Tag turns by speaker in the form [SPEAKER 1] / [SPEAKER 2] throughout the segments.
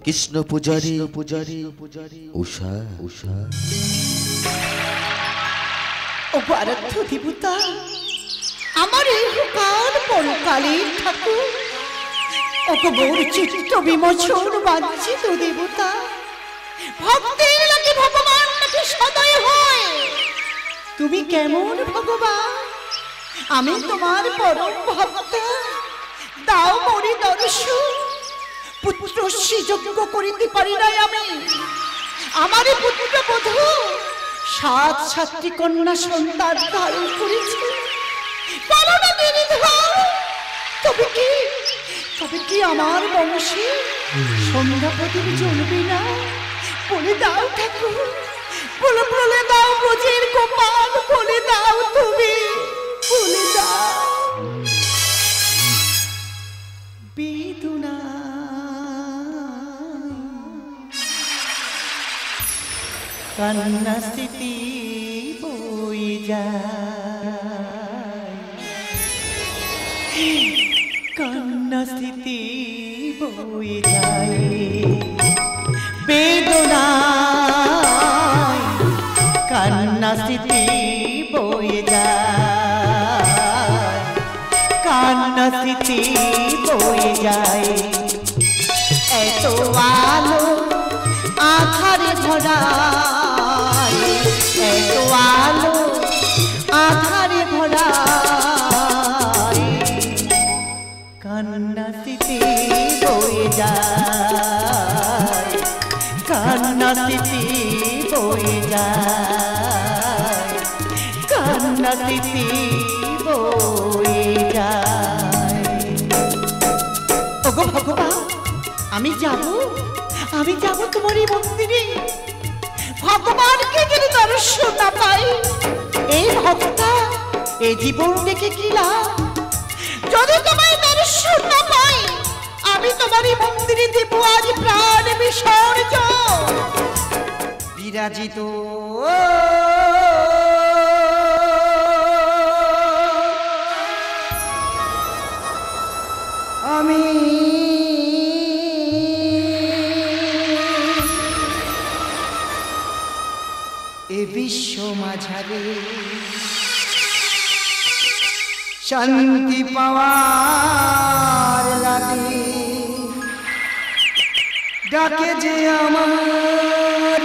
[SPEAKER 1] কৃষ্ণ পূজারী উষা উষা
[SPEAKER 2] ও আরাধ্য দেবতা, আমার এই কাল পরকালের ঠাকুর, ওকে মোর চিত্ত বিমোচন বাঞ্ছিত দেবতা, ভক্তের লাগে ভগবান নাকি সদয় হয়। তুমি কেমন ভগবান? আমি তোমার পরম ভক্ত, দাও মোরে দর্শন। পুত্র শ্রীযজ্ঞ করিতে পারি নাই আমি, আমার পুত্র বধূ 7 কন্যা সন্তান ধারণ করেছে। বলো না গিরিধর, তবে কি আমার বংশে সন্ধ্যা প্রদীপ জ্বলবে না? বলে দাও ঠাকুর, বলে দাও ব্রজের গোপাল, বলে দাও তুমি, বলে দাও। বেদনা কান্না স্মৃতি বয়ে যায়, কান্না স্মৃতি বয়ে যায়। বেদনা কান্না স্মৃতি বয়ে যায়, কান্না স্মৃতি বয়ে যায়। এত আলো আধারে ভরা, এত আলো আধারে ভরা, কান্না স্মৃতি বয়ে যায়, কান্না স্মৃতি বয়ে যায়, কান্না স্মৃতি বয়ে যায়। ওগো ভগবান, আমি যাব তোমার এই মন্দিরে। ভগবানকে যদি দর্শন না পাই, এই ভক্তা এই জীবন থেকে কি লাভ? যদি তোমার দর্শন না পাই, আমি তোমার এই মন্দিরে দেব আজ প্রাণ বিসর্জন। বিরাজিত আমি এ বিশ্ব মাঝারে শান্তি পাওয়ার লাগে, ডাকে যে আমার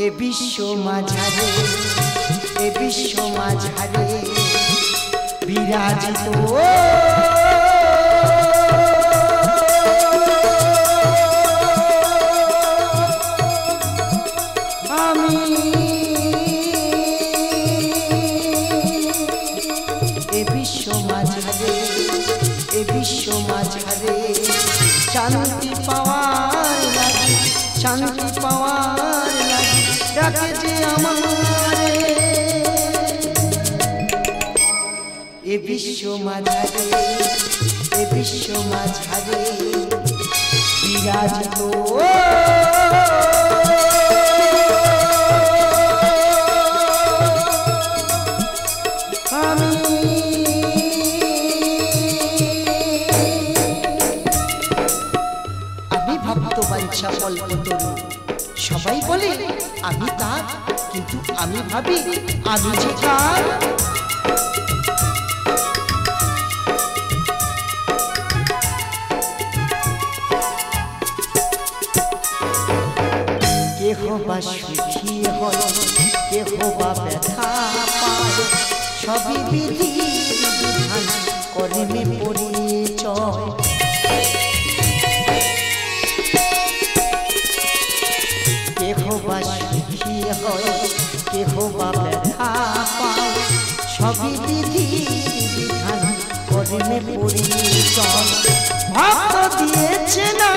[SPEAKER 2] এ বিশ্ব মাঝারে, এ বিশ্ব মাঝারে বিরাজিত আমি এ বিশ্ব মাঝারে, এ বিশ্ব মাঝারে শান্তি পাওয়ার লাগে, শান্তি পাওয়ার লাগে, ডাকে যে আমারে এ বিশ্ব মাঝারে, এ বিশ্ব মাঝারে বিরাজিত আমি। আমি ভক্ত বাঞ্ছা কল্পতরু, সবাই বলে আমি তার, কিন্তু আমি ভাবি আমি যে কার। কেহ বা সুখী হয়, কেহ বা ব্যথা পায়, সবই বিধির বিধান কর্মে পরিচয়। কেহ বা সুখী হয়, কেহ বা ব্যথা পায়, সবই বিধির বিধান কর্মে পরিচয়। ভক্ত দিয়েছে না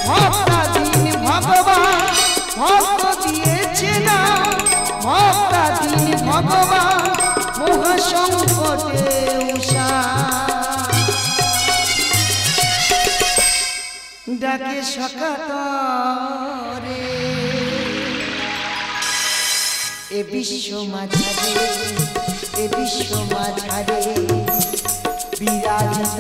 [SPEAKER 2] ভক্তাধীন ভগবান, ভক্ত দিয়েছে না ভক্তাধীন ভগবান, মহাসংকটে উষা ডাকে সকাতরে এ বিশ্ব মাঝারে, এ বিশ্ব মাঝারে বিরাজিত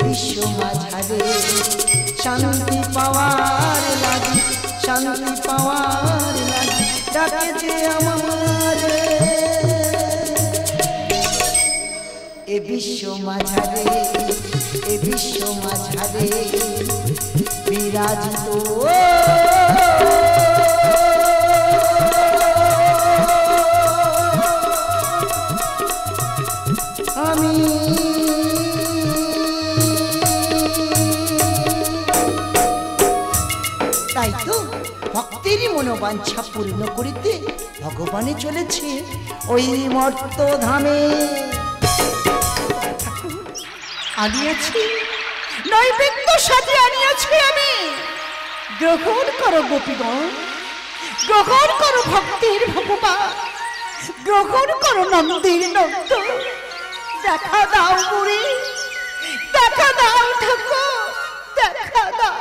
[SPEAKER 2] বিশ্ব মাঝারে শান্তি পাওয়ার লাগে, শান্তি পাওয়ার লাগে ডাকে যে আমার এ বিশ্ব মাঝারে, এ বিশ্ব মাঝারে বিরাজিত আমি। তাই তো ভক্তেরই মনোবাঞ্ছা পূর্ণ করিতে ভগবানে চলেছে ওই মর্ত ধামে। আনিয়াছি নৈবেদ্য সাজে আনিয়াছি আমি, গ্রহণ করো গোপীগণ, গ্রহণ করো ভক্তের ভগবান, গ্রহণ করো নন্দের নন্দ। দেখা দাও বুড়ি, দেখা দাও ঠাকুর, দেখা দাও।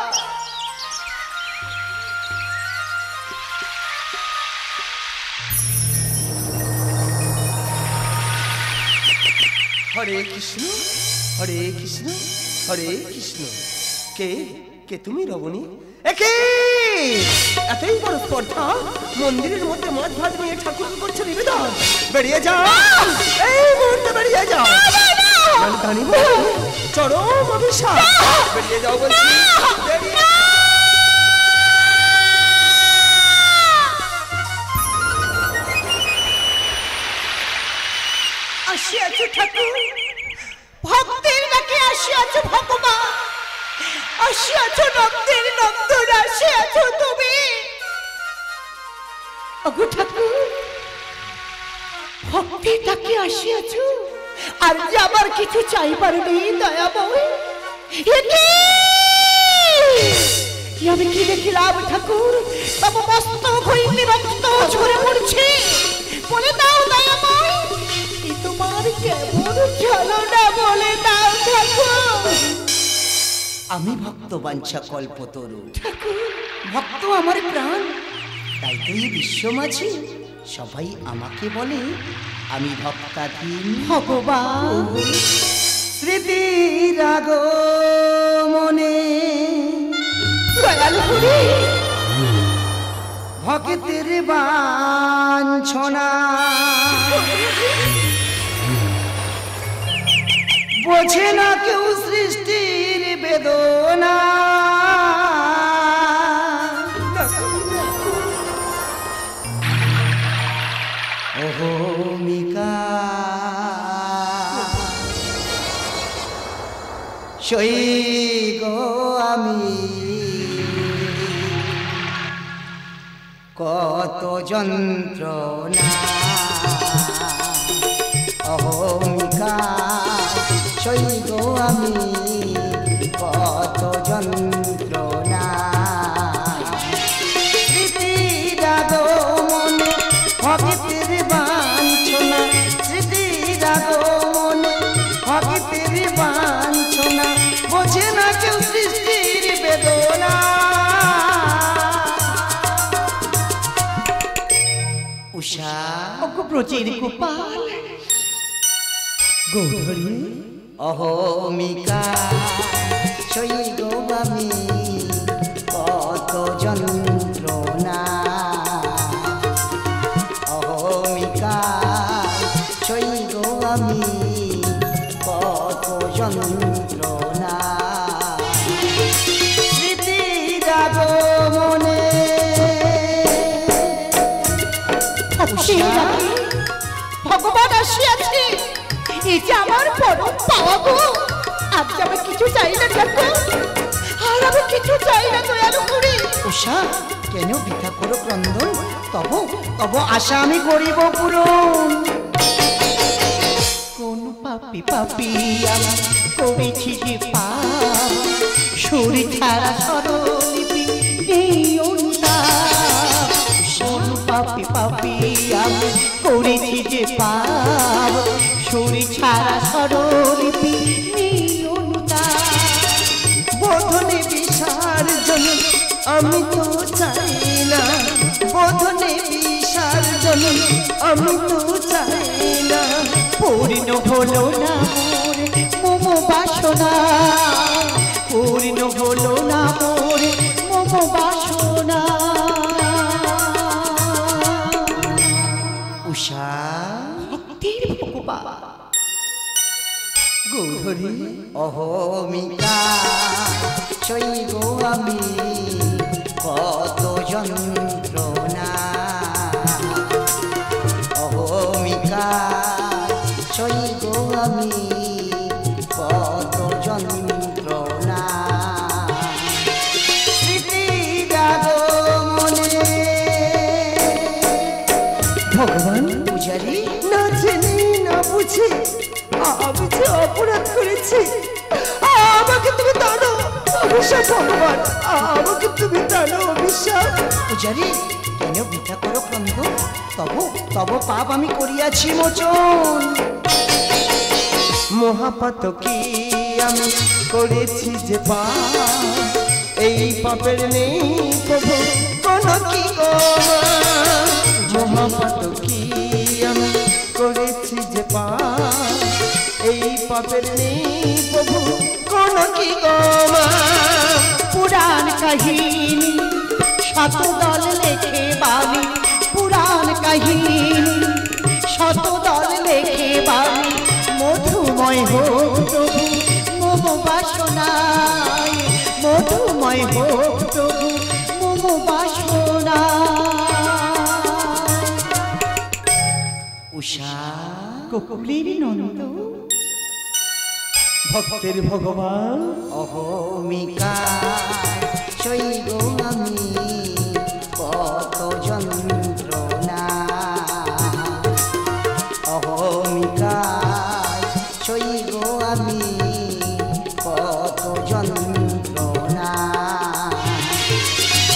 [SPEAKER 3] হরে কৃষ্ণ, হরে কৃষ্ণ, হরে কৃষ্ণ। কে কে তুমি রমণী? একে এতই বড় স্পর্ধা, মন্দিরের মধ্যে মাছ ভাত নিয়ে ঠাকুর করছে নিবেদন। বেরিয়ে যাও, এই মুহূর্তে বেরিয়ে যাও। চরম অভিশাপ, বেরিয়ে যাও বলছি।
[SPEAKER 2] আসিয়াছো ঠাকুর, ভক্তের ডাকে আসিয়াছো ভগবান, আসিয়াছো নন্দের নন্দন, আসিয়াছো তুমি। ওগো ঠাকুর, ভক্তের ডাকে আসিয়াছো, আর যে আমার কিছু চাইবার নেই দয়াময়। আমি কি দেখিলাম ঠাকুর, তবে মস্তক হইতে রক্ত ঝরে পড়ছে। বলে দাও দয়াময়, তোমার কেমন ছলনা, বলে দাও ঠাকুর। আমি ভক্ত বাঞ্ছা কল্পতরু ঠাকুর, ভক্ত আমার প্রাণ। তাই তো এই বিশ্ব মাঝে সবাই আমাকে বলে আমি ভক্তাধীন ভগবান। স্মৃতি রাগ মনে ভক্তের বাঞ্ছনা, বোঝে না কেউ সৃষ্টির বেদনা। অহমিকা সই গো আমি, কত যন্ত্রণা। অহমিকা সই গো আমি, কত যন্ত্রণা। স্মৃতিরাগ মনে ভক্তের বাঞ্ছনা, স্মৃতিরাগ মনে ভক্তের বাঞ্ছনা, বোঝে না কেউ সৃষ্টির বেদনা। উষা ব্রজের গোপাল গৌধরী, অহমিকা সই গো আমি, কত যন্ত্রণা। অহমিকা সই গো আমি, কত যন্ত্রণা। স্মৃতিরাগ মনে ভগবান আসিয়াছে, এই যে আমার পরম পাওয়া গো। আজ আমি কিছু চাই না ঠাকুর, আর আমি কিছু চাই না দয়ালু করে। উষা কেন বৃথা করো ক্রন্দন, তব তব আশা আমি করিব পূরণ। কোন পাপি পাপি আমি করেছি যে পাপ, শরীর ছাড়া স্বরলিপি নেই অনুতাপ। কোন পাপি পাপি আমি করেছি যে পাপ, শরীর ছাড়া স্বরলিপি নেই অনুতাপ। বোধনে বিসর্জন আমি তো চাই না, বোধনে বিসর্জন আমি তো চাই না। পূর্ণ হলো না মোর মম বাসনা। পূর্ণ হলো না মোর মম বাসনা।
[SPEAKER 3] উষা
[SPEAKER 2] ভক্তের ভগবান
[SPEAKER 3] গৌরী
[SPEAKER 4] অহমিকা সইব আমি কত যন্ত্রণা, অহমিকা সইব আমি কত যন্ত্রণা। স্মৃতি জাগো মনে
[SPEAKER 3] ভগবান
[SPEAKER 4] পূজারি
[SPEAKER 3] না জেনে না বুঝে আমি যে অপরাধ করেছি, আমাকে তুমি টানো অভিশাপ। ভগবান আমাকে তুমি টানো অভিশাপ।
[SPEAKER 4] পূজারি কেন বৃথা করো ক্রন্দ, তব তব পাপ আমি করিয়াছি মোচন।
[SPEAKER 3] মহাপাতকি আমি করেছি যে পাপ, এই পাপের নেই প্রভু কোন কি গো। মহাপাতকি আমি করেছি যে পাপ, এই পাপের নেই প্রভু কোন কি গো।
[SPEAKER 2] পুরাণ কাহিনী শত দল লেখে বাণী, পুরাণ কাহিনী শত দল লেখে বাণী। মধুময় হোক প্রভু মম বাসনায়, মধুময় হোক প্রভু মম বাসনায়।
[SPEAKER 4] উষা
[SPEAKER 2] গোকুলের নন্দ
[SPEAKER 3] ভক্তের ভগবান
[SPEAKER 4] অহমিকা সইব আমি কত যন্ত্রণা, অহমিকা সইব আমি কত যন্ত্রণা।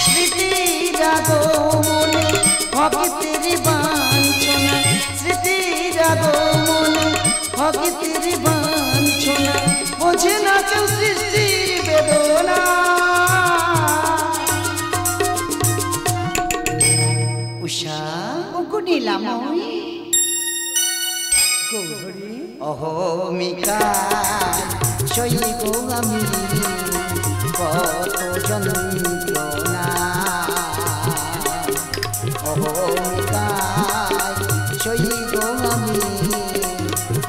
[SPEAKER 4] স্মৃতি জাগো মনে ভক্তের বাঞ্ছনা, স্মৃতি জাগো মনে ভক্তের বাঞ্ছনা। বোঝে না কেউ সৃষ্টির বেদনা। উষা
[SPEAKER 2] নীলাময়ী
[SPEAKER 3] গৌরী
[SPEAKER 4] অহমিকা সইব আমি কত যন্ত্রণা, অহমিকা সইব আমি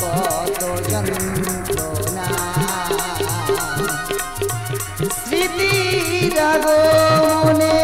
[SPEAKER 4] কত যন্ত্রণা। স্মৃতি জাগো মনে